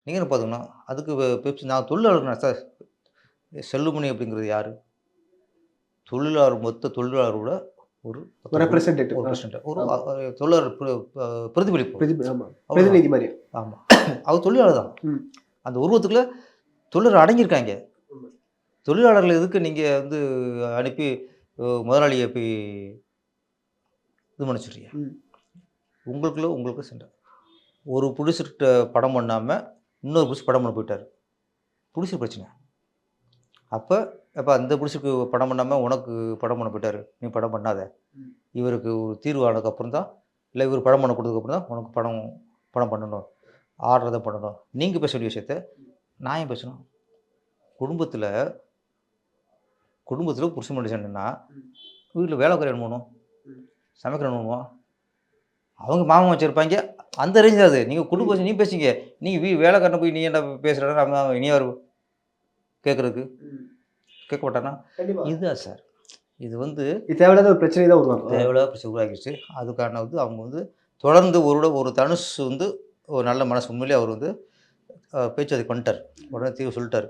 நீங்கள் என்ன பார்த்தீங்கன்னா, அதுக்கு பெப்சி நான் தொழிலாளர் சார். செல்லுமணி அப்படிங்கிறது யாரு? தொழிலாளர் மொத்த தொழிலாளரோட ஒரு ரெப்ரசன்டேட்டிவ். ஒரு பிரசிடென்ட். ஒரு தொழிலாளர் பிரதிபலிப்பு. ஆமா. அவ்வளோதான். பிரதிநிதி மாரி. ஆமா. அவர் தொழிலாளர் தான். ம். அந்த உருவத்துக்குள்ள தொழிலாளர் அடங்கியிருக்காங்க. தொழிலாளர்கள் எதுக்கு நீங்க வந்து அனுப்பி முதலாளிய போய் இது பண்ண சொல்றீங்க? ம். உங்களுக்கு சண்டை. ஒரு புடிசர்கிட்ட படம் பண்ணாம, இன்னொரு புடிசர் படம் பண்ண போயிட்டாரு. புடிசர் பிரச்சனை. அப்ப அந்த புடிசருக்கு படம் பண்ணாம உனக்கு படம் பண்ண போயிட்டாரு. நீ படம் பண்ணாத. ம். இவருக்கு ஒரு தீர்வு ஆனதுக்கப்புறம் தான், இல்ல இவரு படம் பண்ண குடுத்ததுக்கப்புறம் தான் உனக்கு படம் பண்ணணும். ஆர்டர் தான் பண்ணணும். நீங்க பேச வேண்டிய விஷயத்த நான் ஏன் பேசணும்? குடும்பத்தில புருஷன் பொண்டாட்டி சண்டைன்னா, வீட்ல வேலைக்காரி என்ன பண்ணும்? சமைக்கிறவன் என்ன பண்ணுவான்? அவங்க மாமன் வச்சிருப்பாய்ங்க. அந்த ரேஞ்ச் தான் அது. நீங்க குடும்பம் நீ பேசுங்க. நீங்க வேலைக்காரன போய் நீ ஏன்டா பேசுறன்னா, அவன் இனி யாரு கேட்கறதுக்கு? கேட்க மாட்டானா? இதுதான் சார். இது வந்து இது தேவையில்லாத ஒரு பிரச்சனை தான் உருவாக்கும். தேவையில்லாத பிரச்சனை உருவாக்கிருச்சு. அதுக்கான வந்து அவங்க வந்து தொடர்ந்து ஒரு தனுஷ் வந்து ஒரு நல்ல மனசு உண்மையிலேயே அவர் வந்து பேச்சு அதுக்கு வந்துட்டாரு. உடனே தீர்வு சொல்லிட்டாரு.